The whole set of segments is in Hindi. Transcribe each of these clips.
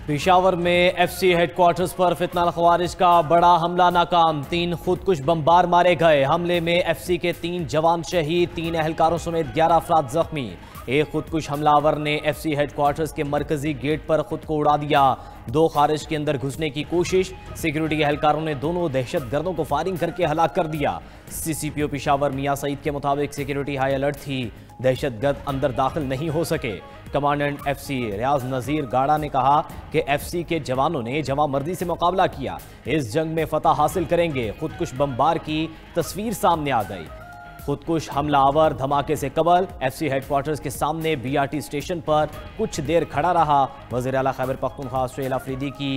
पेशावर में एफसी हेडक्वार्टर्स पर फितनाल ख्वारिज का बड़ा हमला नाकाम, 3 खुदकुश बमबार मारे गए। हमले में एफसी के 3 जवान शहीद, 3 एहलकारों समेत 11 अफराद जख्मी। एक खुदकुश हमलावर ने एफसी हेडक्वार्टर्स के मरकजी गेट पर खुद को उड़ा दिया। 2 खारिज के अंदर घुसने की कोशिश, सिक्योरिटी एहलकारों ने दोनों दहशत गर्दों को फायरिंग करके हलाक कर दिया। सीसीपीओ पेशावर मियां सईद के मुताबिक सिक्योरिटी हाई अलर्ट थी, दहशत गर्द अंदर दाखिल नहीं हो सके। कमांडेंट एफसी रियाज नजीर गाड़ा ने कहा कि एफसी के जवानों ने जवां मर्दी से मुकाबला किया, इस जंग में फतह हासिल करेंगे। खुदकुश बमबार की तस्वीर सामने आ गई। खुदकुश हमलावर धमाके से कबल एफसी हेडक्वार्टर्स के सामने बीआरटी स्टेशन पर कुछ देर खड़ा रहा। वज़ीर आला खैबर पख्तूनख्वा सुहेल अफरीदी की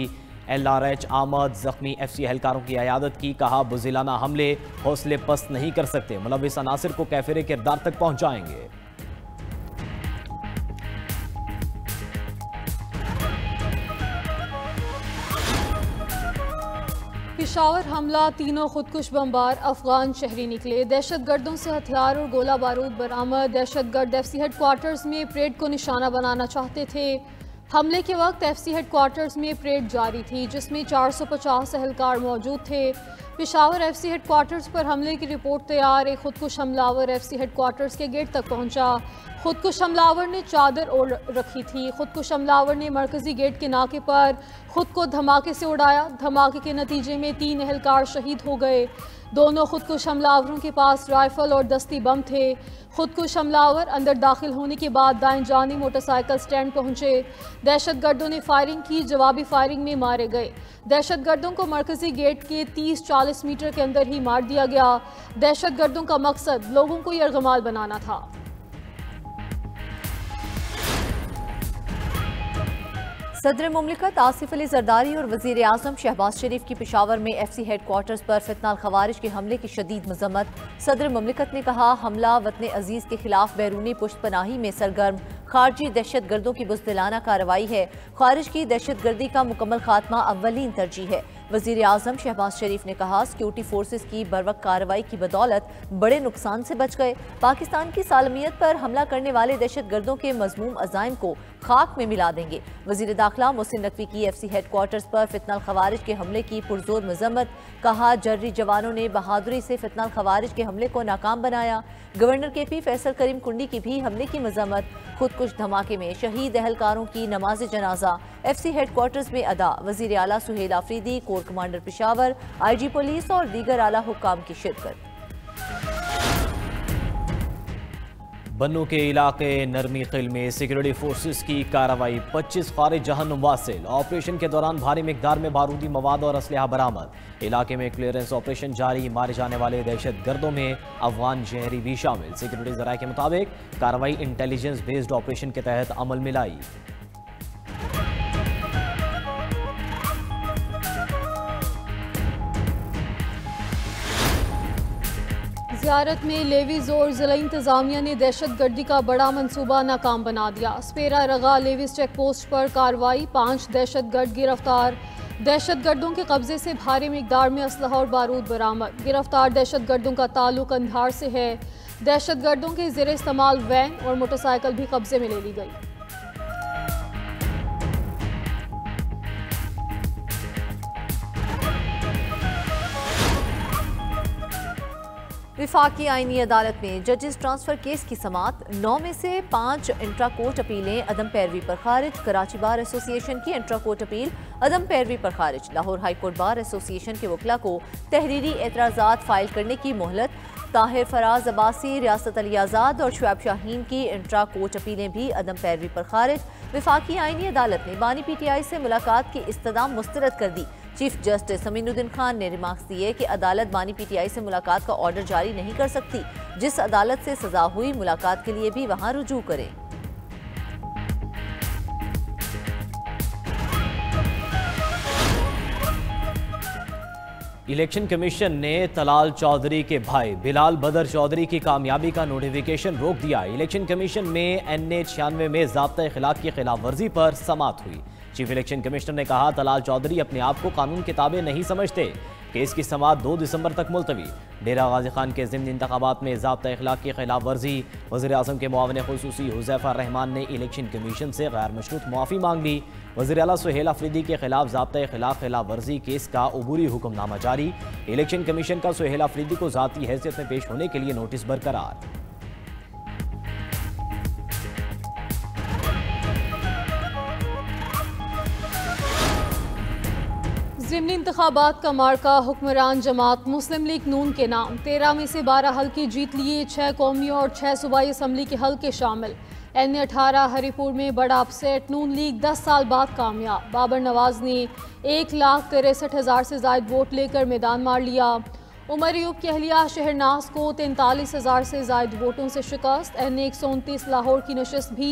LRH आमद, जख्मी एफसी एहलकारों की अयादत की। कहा, बुज़िलाना हमले हौसले पस्त नहीं कर सकते, मुलव्विस अनासिर को कैफिर किरदार तक पहुंचाएंगे। पेशावर हमला, तीनों खुदकुश बमबार अफगान शहरी निकले। दहशत गर्दों से हथियार और गोला बारूद बरामद। दहशत गर्द एफसी हेडक्वार्टर्स में परेड को निशाना बनाना चाहते थे। हमले के वक्त एफसी हेडक्वार्टर्स में परेड जारी थी, जिसमें 450 एहलकार मौजूद थे। पेशावर एफसी हेडक्वार्टर्स पर हमले की रिपोर्ट तैयार। एक खुदकुश हमलावर एफसी हेडक्वार्टर्स के गेट तक पहुंचा। खुदकुश हमलावर ने चादर ओढ़ रखी थी। खुदकुश हमलावर ने मरकजी गेट के नाके पर खुद को धमाके से उड़ाया। धमाके के नतीजे में 3 एहलकार शहीद हो गए। दोनों खुदकुश हमलावरों के पास राइफल और दस्ती बम थे। खुदकुश हमलावर अंदर दाखिल होने के बाद दाएं जानी मोटरसाइकिल स्टैंड पहुंचे। दहशत गर्दों ने फायरिंग की, जवाबी फायरिंग में मारे गए। दहशत गर्दों को मरकजी गेट के 30-40 मीटर के अंदर ही मार दिया गया। दहशत गर्दों का मकसद लोगों को यरगमाल बनाना था। सदर मुमलिकत आसिफ अली जरदारी और वज़ीर आज़म शहबाज शरीफ की पेशावर में एफसी हेडक्वार्टर्स पर फितनाल ख़वारिज के हमले की शदीद मज़म्मत। सदर मुमलिकत ने कहा, हमला वतन अजीज़ के खिलाफ बैरूनी पुश्तपनाही में सरगर्म खारजी दहशत गर्दों की बुज़दिलाना कार्रवाई है। खारिज की दहशत गर्दी का मुकम्मल खात्मा अव्वलीन तरजीह है। वज़ीर आज़म शहबाज शरीफ ने कहा, सिक्योरिटी फोर्सेस की बरवक्त कार्रवाई की बदौलत बड़े नुकसान से बच गए। पाकिस्तान की सालमियत पर हमला करने वाले दहशत गर्दों के मज़मूम अज़ाइम को खाक में मिला देंगे। वज़ीर दाखिला मोहसिन नकवी की एफसी हेडक्वार्टर्स पर फितनाल ख़वारिज के हमले की पुरजोर मज़म्मत। कहा, जर्री जवानों ने बहादुरी से फितनाल ख़वारिज के हमले को नाकाम बनाया। गवर्नर KP फैसल करीम कुंडी की भी हमले की मज़म्मत। खुदकुश धमाके में शहीद एहलकारों की नमाज जनाजा एफसी हेडक्वार्टर्स में अदा। वज़ीर आला Suhail Afridi, corps commander Peshawar, IG police और दीगर आला हुक्काम की शिरकत। बन्नू के इलाके नरमी खिल में सिक्योरिटी फोर्सेस की कार्रवाई, 25 खारिज जहन्नुम वासिल। ऑपरेशन के दौरान भारी मिकदार में बारूदी मवाद और असलहा बरामद। इलाके में क्लियरेंस ऑपरेशन जारी। मारे जाने वाले दहशत गर्दों में अफगान शहरी भी शामिल। सिक्योरिटी जराये के मुताबिक कार्रवाई इंटेलिजेंस बेस्ड ऑपरेशन के तहत अमल में लाई। ज़ियारत में लेवीज और ज़िला इंतज़ामिया ने दहशत गर्दी का बड़ा मंसूबा नाकाम बना दिया। स्पेरा रगा लेवीज चेक पोस्ट पर कार्रवाई, 5 दहशत गर्द गिरफ्तार। दहशत गर्दों के कब्जे से भारी मिकदार में असलहा और बारूद बरामद। गिरफ्तार दहशत गर्दों का ताल्लुक अंधार से है। दहशत गर्दों के ज़ेर इस्तेमाल वैन और मोटरसाइकिल भी कब्जे में ले ली गई। विफाकी आईनी अदालत में जजेस ट्रांसफर केस की समाअत। 9 में से 5 इंट्रा कोर्ट अपीलें अदम पैरवी पर खारिज। कराची बार एसोसिएशन की इंट्रा कोर्ट अपील अदम पैरवी पर खारिज। Lahore high court bar association के वकला को तहरीरी एतराज़ात फाइल करने की मोहलत। ताहिर फराज अब्बासी, रियासत अली आज़ाद और शुएब शाहीन की इंट्रा कोर्ट अपीलें भी अदम पैरवी पर खारिज। विफाकी आईनी अदालत ने बानी PTI से मुलाकात की इस्तदाम मुस्तरद कर दी। चीफ जस्टिस अमीनुद्दीन खान ने रिमार्क्स दिए कि अदालत बानी PTI से मुलाकात का ऑर्डर जारी नहीं कर सकती। जिस अदालत से सजा हुई, मुलाकात के लिए भी वहां रुजू करें। इलेक्शन कमीशन ने तलाल चौधरी के भाई बिलाल बदर चौधरी की कामयाबी का नोटिफिकेशन रोक दिया। इलेक्शन कमीशन में NA 96 में ज़ाब्ता-ए-खिलाक़ की खिलाफ वर्जी पर समाअत हुई। चीफ इलेक्शन कमिश्नर ने कहा, तलाल चौधरी अपने आप को कानून के ताबे नहीं समझते। केस की समाअत 2 दिसंबर तक मुलतवी। डेरा गाजी खान के ज़िमनी इंतखाबात में ज़ाब्ता इखलाक की खिलाफ वर्जी। वज़ीर आज़म के मुआविन खुसूसी हुज़ैफा रहमान ने इलेक्शन कमीशन से गैर मशरूत मुआफ़ी मांग ली। वज़ीर आला सुहेल अफरीदी के खिलाफ ज़ाब्ता इखलाक खिलाफ वर्जी केस का अबूरी हुक्मनामा जारी। इलेक्शन कमीशन का सुहेल अफरीदी को ज़ाती हैसियत में पेश होने के लिए नोटिस बरकरार। ज़िमनी इंतखाबात का मार्का हुक्मरान जमात मुस्लिम लीग नून के नाम। 13 में से 12 हल्के जीत लिए। 6 कौमी और 6 सूबाई असम्बली के हल्के शामिल। NA18 हरिपुर में बड़ा अपसेट। नून लीग 10 साल बाद कामयाब। बाबर नवाज ने 1,63,000 से जायद वोट लेकर मैदान मार लिया। उमर अयूब की अहलिया शहरनाज को 43,000 से जायद वोटों से शिकस्त। NA129 लाहौर की नशिस्त भी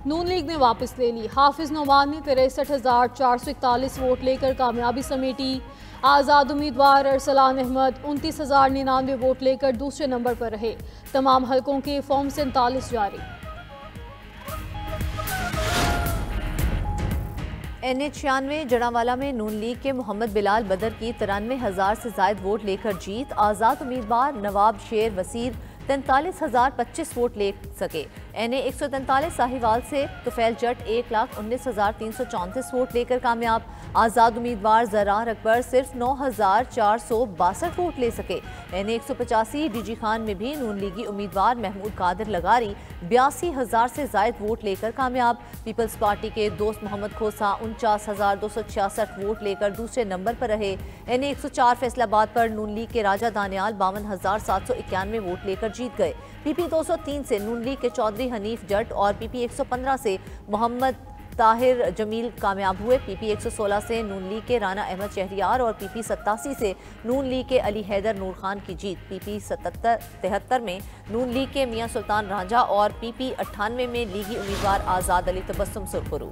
नून लीग ने वापस ले ली। हाफिज नोमान ने 63,441 वोट लेकर कामयाबी समेटी। आज़ाद उम्मीदवार अरसलान अहमद 29,099 वोट लेकर दूसरे नंबर पर रहे। तमाम हलकों के फॉर्म 47 जारी। NA96 जड़ावाला में नून लीग के मोहम्मद बिलाल बदर की 93,000 से जायद वोट लेकर जीत। आज़ाद उम्मीदवार नवाब शेर वसीर 43,025 वोट ले सके। NA143 साहिवाल से तुफैल जट 1,19,334 वोट लेकर कामयाब। आज़ाद उम्मीदवार ज़रार अकबर सिर्फ 9,462 वोट ले सके। NA185 डीजी खान में भी नून लीगी उम्मीदवार महमूद कादिर लगारी 82,000 से जायद वोट लेकर कामयाब। पीपल्स पार्टी के दोस्त मोहम्मद खोसा 49,266 वोट लेकर दूसरे नंबर पर रहे। NA104 फैसलाबाद पर नून लीग के राजा दानियाल 52,791 वोट लेकर जीत गए। PP 203 से नून लीग के चौधरी हनीफ जट और PP 115 से मोहम्मद ताहिर जमील कामयाब हुए। PP 116 से नून लीग के राना अहमद शहरियार और PP 87 से नून लीग के अली हैदर नूर खान की जीत। PP 73 में नून लीग के मियां सुल्तान रांझा और PP 98 में लीगी उम्मीदवार आज़ाद अली तबस्सुम सुरखरू।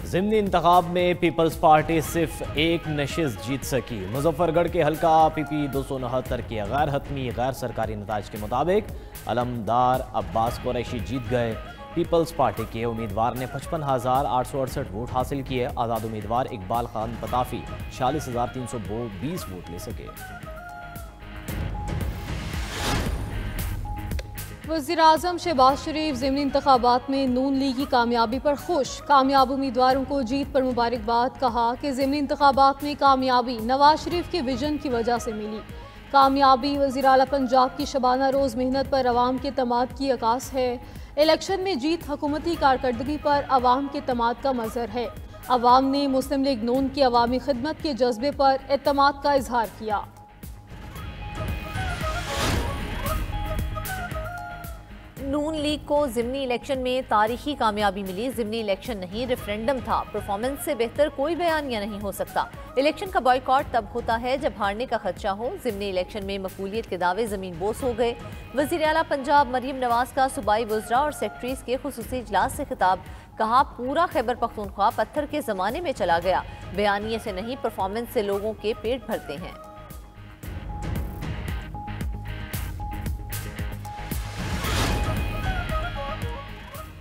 ज़िमनी इंतखाब में पीपल्स पार्टी सिर्फ एक नशिस्त जीत सकी। मुजफ्फरगढ़ के हल्का PP 269 के गैर हतमी गैर सरकारी नताज के मुताबिक अलमदार अब्बास कुरैशी जीत गए। पीपल्स पार्टी के उम्मीदवार ने 55,868 वोट हासिल किए। आज़ाद उम्मीदवार इकबाल खान पताफी 46,320 वोट ले सके। वज़ीर आज़म शहबाज शरीफ ज़िमनी इंतखाबात में नून लीग की कामयाबी पर खुश। कामयाब उम्मीदवारों को जीत पर मुबारकबाद। कहा कि ज़िमनी इंतखाबात में कामयाबी नवाज शरीफ के विजन की वजह से मिली। कामयाबी वज़ीर आला पंजाब की शबाना रोज़ मेहनत पर अवाम के तमाद की अकास है। इलेक्शन में जीत हुकूमती कारकर्दगी पर अवाम के तमाद का मज़हर है। अवाम ने मुस्लिम लीग नून की अवामी खिदमत के जज्बे पर एतमाद का इजहार किया। नून लीग को ज़िमनी इलेक्शन में तारीखी कामयाबी मिली। ज़िमनी इलेक्शन नहीं रेफरेंडम था। परफॉर्मेंस से बेहतर कोई बयानिया नहीं हो सकता। इलेक्शन का बॉयकॉट तब होता है जब हारने का खदशा हो। ज़िमनी इलेक्शन में मकबूलियत के दावे ज़मीन बोस हो गए। वज़ीर आला पंजाब मरियम नवाज का सूबाई वज़रा और सेक्रेटरीज के खुसूसी इजलास से खिताब। कहा पूरा खैबर पख्तूनख्वा पत्थर के ज़माने में चला गया। बयानिए से नहीं परफॉर्मेंस से लोगों के पेट भरते हैं।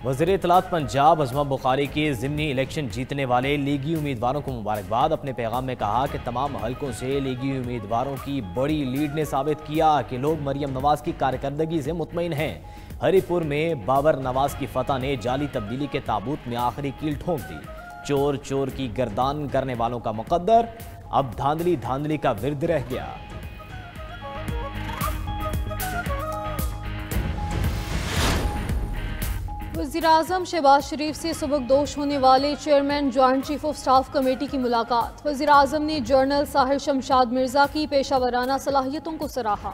वज़ीर इत्तलात पंजाब अज़मा बुखारी की ज़िमनी इलेक्शन जीतने वाले लीगी उम्मीदवारों को मुबारकबाद। अपने पैगाम में कहा कि तमाम हलकों से लीगी उम्मीदवारों की बड़ी लीड ने साबित किया कि लोग मरियम नवाज की कारकर्दगी से मुतमईन हैं। हरिपुर में बाबर नवाज की फतह ने जाली तब्दीली के ताबूत में आखिरी कील ठोंक दी। चोर चोर की गर्दान करने वालों का मुकद्दर, अब धांधली धांधली का विरद रह गया। वज़ीर आज़म शहबाज शरीफ से सबकदोश होने वाले chairman joint chief of staff committee की मुलाकात। वज़ीर आज़म ने जनरल साहिर शमशाद मिर्जा की पेशावराना सलाहियतों को सराहा।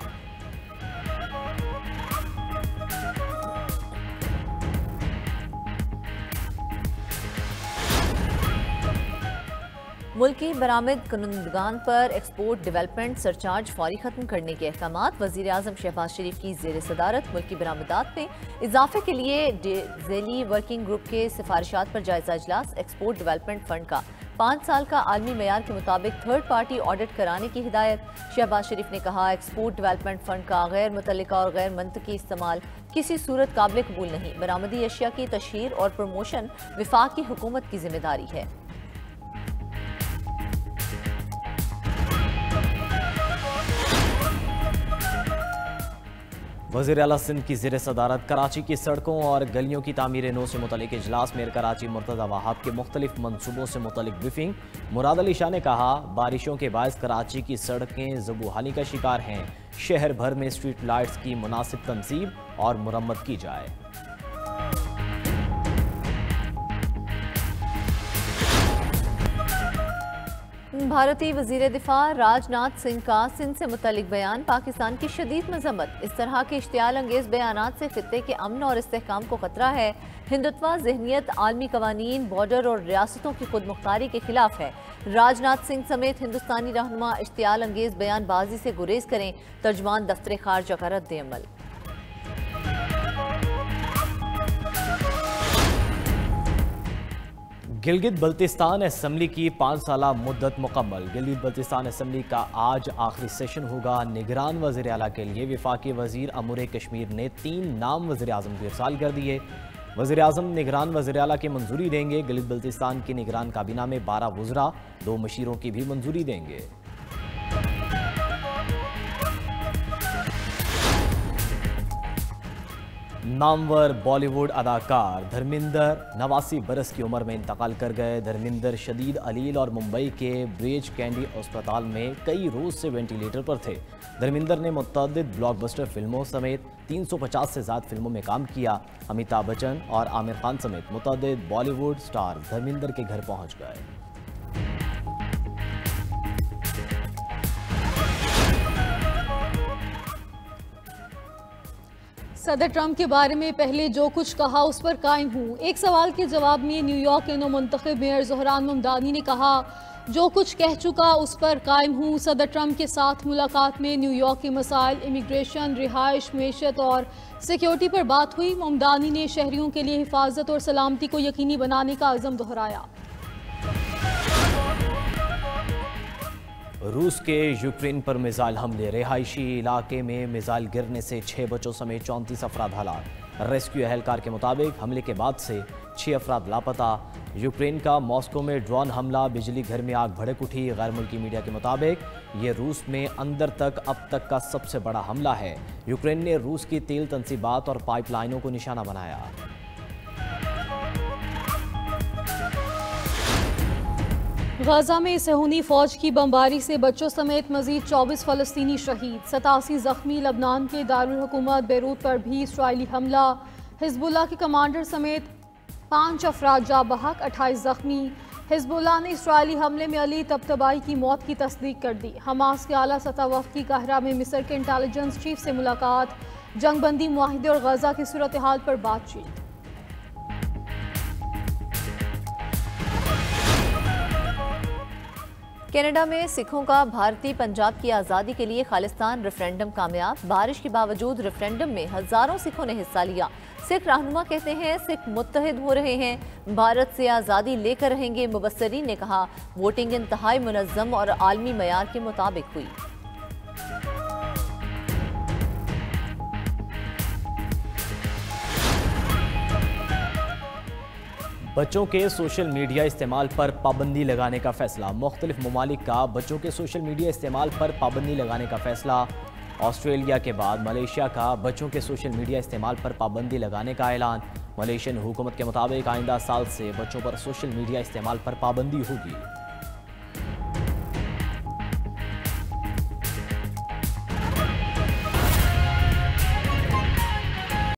मुल्की बरामद कुनंदगान पर एक्सपोर्ट डेवलपमेंट सरचार्ज फौरी खत्म करने के अहकामात। वज़ीर आज़म शहबाज शरीफ की ज़ेर सदारत मुल्की बरामदात में इजाफे के लिए ज़ेली वर्किंग ग्रुप के सिफारिशात पर जायजा इजलास। एक्सपोर्ट डेवलपमेंट फंड का 5 साल का आलमी मयार के मुताबिक थर्ड पार्टी ऑडिट कराने की हिदायत। शहबाज शरीफ ने कहा एक्सपोर्ट डेवलपमेंट फंड का गैर मुतल्लिका और गैर मंतकी इस्तेमाल किसी सूरत काबिल कबूल नहीं। बरामदी अशिया की तशहीर और प्रमोशन विफाक की हुकूमत की जिम्मेदारी है। वज़ीर आला सिंध की ज़ेर सदारत कराची की सड़कों और गलियों की तामीर नो से मुतल्लिक़ इजलास में कराची मुर्तज़ा वहाब के मुख्तलिफ मनसूबों से मुतल्लिक़ ब्रीफिंग। मुराद अली शाह ने कहा, बारिशों के बायस कराची की सड़कें ज़बूहाली का शिकार हैं। शहर भर में स्ट्रीट लाइट्स की मुनासिब तनसीब और मुरम्मत की जाए। भारतीय वज़ीर दिफा राजनाथ सिंह का सिंध से मुतल्लिक बयान पाकिस्तान की शदीद मजम्मत। इस तरह के इश्तियाल अंगेज बयानात से खित्ते के अमन और इस्तेहकाम को खतरा है। हिंदुत्वा ज़हनियत आलमी कवानीन, बॉर्डर और रियासतों की खुद मुख्तारी के खिलाफ है। राजनाथ सिंह समेत हिंदुस्तानी रहनुमा इश्तियाल अंगेज बयानबाजी से गुरेज करें। तर्जमान दफ्तर खारजा का रद्द अमल। गिलगित बल्तिस्तान असम्बली की 5 साला मुद्दत मुकम्मल। गिलगित बल्तिस्तान असम्बली का आज आखिरी सेशन होगा। निगरान वज़ीर आला के लिए वफाकी वज़ीर अमूर कश्मीर ने 3 नाम वज़ीर आज़म को इरसाल कर दिए। वज़ीर आज़म निगरान वज़ीर आला की मंजूरी देंगे। गिलगित बल्तिस्तान की निगरान काबीना में 12 वज़रा, 2 मशीरों की भी मंजूरी देंगे। नामवर बॉलीवुड अदाकार धर्मिंदर 89 बरस की उम्र में इंतकाल कर गए। धर्मिंदर शदीद अलील और मुंबई के ब्रेच कैंडी अस्पताल में कई रोज से वेंटिलेटर पर थे। धर्मिंदर ने मुतअद्दिद ब्लॉकबस्टर फिल्मों समेत 350 से ज़्यादा फिल्मों में काम किया। अमिताभ बच्चन और आमिर खान समेत मुतअद्दिद बॉलीवुड स्टार धर्मिंदर के घर पहुंच गए। सदर ट्रंप के बारे में पहले जो कुछ कहा उस पर कायम हूँ। एक सवाल के जवाब में न्यूयॉर्क के नौ मुंतखब मेयर ज़ोहरान ममदानी ने कहा, जो कुछ कह चुका उस पर कायम हूँ। सदर ट्रंप के साथ मुलाकात में न्यूयॉर्क के मसाइल, इमिग्रेशन, रिहाइश, मेशत और सिक्योरिटी पर बात हुई। ममदानी ने शहरियों के लिए हिफाजत और सलामती को यकीनी बनाने का अज़म दोहराया। रूस के यूक्रेन पर मिसाइल हमले। रिहायशी इलाके में मिसाइल गिरने से 6 बच्चों समेत 34 अफराद हलाक। रेस्क्यू एहलकार के मुताबिक हमले के बाद से 6 अफराद लापता। यूक्रेन का मॉस्को में ड्रोन हमला, बिजली घर में आग भड़क उठी। गैर मुल्की मीडिया के मुताबिक ये रूस में अंदर तक अब तक का सबसे बड़ा हमला है। यूक्रेन ने रूस की तेल तंसीबात और पाइपलाइनों को निशाना बनाया। गाजा में सहूनी फौज की बमबारी से बच्चों समेत मजीद 24 फ़लस्तीनी शहीद, 87 जख्मी। लबनान के दारुल हुकूमत बैरूत पर भी इसराइली हमला। हिजबुल्लाह के कमांडर समेत 5 अफराद जा बहक, 28 जख्मी। हिजबुल्लाह ने इसराइली हमले में अली तबतबाई की मौत की तस्दीक कर दी। हमास के आला सतह वफ़द की काहिरा में मिस्र के इंटेलिजेंस चीफ से मुलाकात। जंगबंदी मुआहिदे और गाजा की सूरत हाल पर बातचीत। कनाडा में सिखों का भारतीय पंजाब की आज़ादी के लिए खालिस्तान रेफरेंडम कामयाब। बारिश के बावजूद रेफरेंडम में हजारों सिखों ने हिस्सा लिया। सिख रहनुमा कहते हैं सिख मुत्तहिद हो रहे हैं, भारत से आज़ादी लेकर रहेंगे। मुबस्सरीन ने कहा, वोटिंग इंतहाई मुनज़्ज़म और आलमी मयार के मुताबिक हुई। बच्चों के सोशल मीडिया इस्तेमाल पर पाबंदी लगाने का फैसला। मुख्तलिफ ममालिक का बच्चों के सोशल मीडिया इस्तेमाल पर पाबंदी लगाने का फैसला। ऑस्ट्रेलिया के बाद मलेशिया का बच्चों के सोशल मीडिया इस्तेमाल पर पाबंदी लगाने का ऐलान। मलेशियन हुकूमत के मुताबिक आइंदा साल से बच्चों पर सोशल मीडिया इस्तेमाल पर पाबंदी होगी।